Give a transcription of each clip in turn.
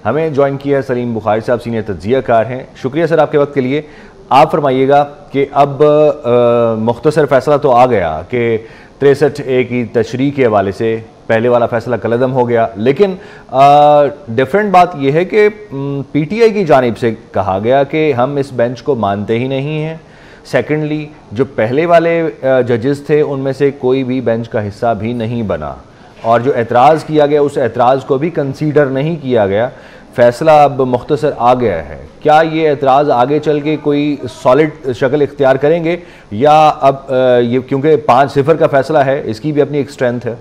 ہمیں جوائن کیا ہے سلیم بخاری صاحب، سینئر تجزیہ کار ہیں. شکریہ سر آپ کے وقت کے لیے. آپ فرمائیے گا کہ اب مختصر فیصلہ تو آ گیا کہ 63A کی تشریح کے حوالے سے پہلے والا فیصلہ کالعدم ہو گیا، لیکن ڈیفرنٹ بات یہ ہے کہ پی ٹی آئی کی جانب سے کہا گیا کہ ہم اس بینچ کو مانتے ہی نہیں ہیں. سیکنڈلی جو پہلے والے ججز تھے ان میں سے کوئی بھی بینچ کا حصہ بھی نہیں بنا، اور جو اعتراض کیا گیا اس اعتراض کو بھی کنسیڈر نہیں کیا گیا. فیصلہ اب مختصر آ گیا ہے. کیا یہ اعتراض آگے چل کے کوئی سالڈ شکل اختیار کریں گے، یا اب یہ کیونکہ 5-0 کا فیصلہ ہے اس کی بھی اپنی ایک اسٹرینتھ ہے؟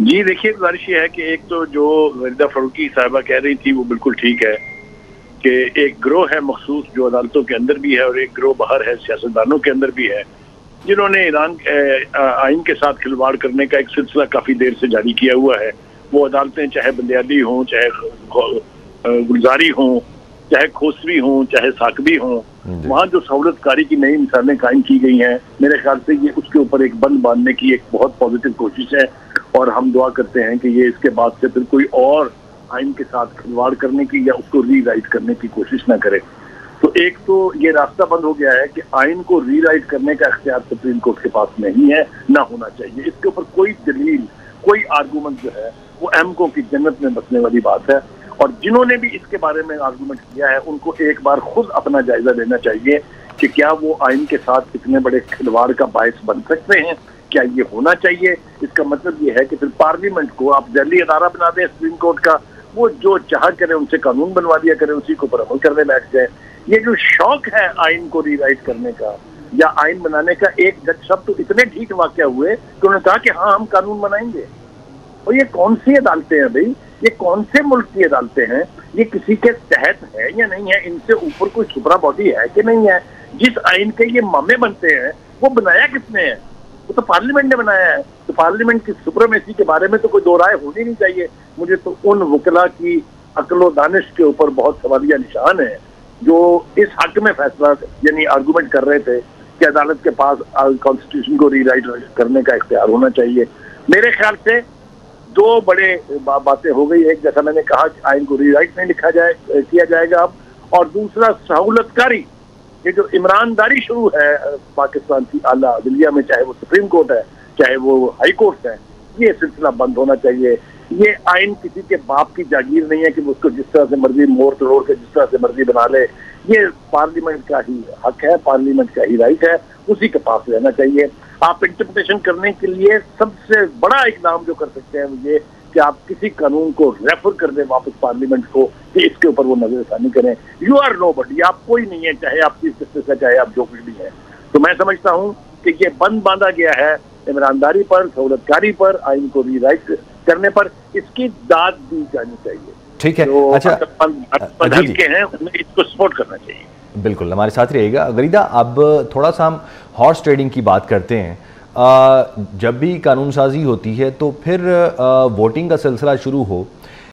جی دیکھیے، گزارش یہ ہے کہ ایک تو جو غریدہ فاروقی صاحبہ کہہ رہی تھی وہ بالکل ٹھیک ہے کہ ایک گروہ ہے مخصوص جو عدالتوں کے اندر بھی ہے اور ایک گروہ باہر ہے سیاستدانوں کے اندر بھی ہے، جنہوں نے آئین کے ساتھ کھلواڑ کرنے کا ایک سلسلہ کافی دیر سے جاری کیا ہوا ہے. وہ عدالتیں چاہے بندیالی ہوں، چاہے گلزاری ہوں، چاہے کھوسوی ہوں، چاہے ثاقبی ہوں، وہاں جو سہولت کاری کی نئی مثالیں قائم کی گئی ہیں، میرے خیال سے یہ اس کے اوپر ایک بند باندھنے کی ایک بہت پازیٹیو کوشش ہے. اور ہم دعا کرتے ہیں کہ یہ اس کے بعد سے پھر کوئی اور آئین کے ساتھ کھلواڑ کرنے کی یا اس کو ری رائٹ کرنے کی کوشش نہ کرے. تو ایک تو یہ راستہ بند ہو گیا ہے کہ آئین کو ری رائٹ کرنے کا اختیار سپریم کورٹ کے پاس نہیں ہے، نہ ہونا چاہیے. اس کے اوپر کوئی دلیل، کوئی آرگومنٹ جو ہے وہ احمقوں کی جنت میں بسنے والی بات ہے. اور جنہوں نے بھی اس کے بارے میں آرگومنٹ کیا ہے ان کو ایک بار خود اپنا جائزہ لینا چاہیے کہ کیا وہ آئین کے ساتھ اتنے بڑے کھلواڑ کا باعث بن سکتے ہیں. کیا یہ ہونا چاہیے؟ اس کا مطلب یہ ہے کہ پھر پارلیمنٹ کو آپ ذیلی ادارہ بنا دیں سپریم کورٹ کا، وہ جو چاہ کرے ان سے قانون بنوا دیا کرے، اسی کو پر عمل کرنے بیٹھ جائے. یہ جو شوق ہے آئین کو ری رائٹ کرنے کا یا آئین بنانے کا، ایک جج صاحب تو اتنے ٹھیک واقعہ ہوئے کہ انہوں نے کہا کہ ہاں ہم قانون بنائیں گے. اور یہ کون سی عدالتیں ہیں بھائی؟ یہ کون سے ملک کی عدالتیں ہیں؟ یہ کسی کے تحت ہے یا نہیں ہے؟ ان سے اوپر کوئی سپرا باڈی ہے کہ نہیں ہے؟ جس آئین کے یہ مامے بنتے ہیں وہ بنایا کس نے ہے؟ وہ تو پارلیمنٹ نے بنایا ہے. تو پارلیمنٹ کی سپریمیسی کے بارے میں تو کوئی دو رائے ہونی نہیں چاہیے. مجھے تو ان وکلا کی عقل و دانش کے اوپر بہت سوالیہ نشان ہے جو اس حق میں فیصلہ یعنی آرگومنٹ کر رہے تھے کہ عدالت کے پاس کانسٹیٹیوشن کو ری رائٹ کرنے کا اختیار ہونا چاہیے. میرے خیال سے دو بڑے باتیں ہو گئی. ایک، جیسا میں نے کہا کہ آئین کو ری رائٹ نہیں کیا جائے گا اب، اور دوسرا سہولت کاری. یہ جو عمرانداری شروع ہے پاکستان کی اعلیٰ عدلیہ میں، چاہے وہ سپریم کورٹ ہے چاہے وہ ہائی کورٹ ہے، یہ سلسلہ بند ہونا چاہیے. یہ آئین کسی کے باپ کی جاگیر نہیں ہے کہ وہ اس کو جس طرح سے مرضی موڑ توڑ کے جس طرح سے مرضی بنا لے. یہ پارلیمنٹ کا ہی حق ہے، پارلیمنٹ کا ہی رائٹ ہے، اسی کے پاس رہنا چاہیے. آپ انٹرپریٹیشن کرنے کے لیے سب سے بڑا اقدام جو کر سکتے ہیں وہ یہ کہ آپ کسی قانون کو ریفر کر دیں واپس پارلیمنٹ کو کہ اس کے اوپر وہ نظر ثانی کریں. یو آر نو بڈی، آپ کوئی نہیں ہے، چاہے آپ چیف جسٹس ہے، چاہے آپ جو کچھ بھی ہیں. تو میں سمجھتا ہوں کہ یہ بند باندھا گیا ہے عمرانداری پر، سہولت کاری پر، آئین کو ری رائٹ کرنے پر. اس کی داد دی جانی چاہیے. ٹھیک ہے، اچھا کے ہیں انہیں اس کو سپورٹ کرنا چاہیے. بالکل ہمارے ساتھ رہے گا. غریدہ، اب تھوڑا سا ہم ہارس ٹریڈنگ کی بات کرتے ہیں. جب بھی قانون سازی ہوتی ہے تو پھر ووٹنگ کا سلسلہ شروع ہو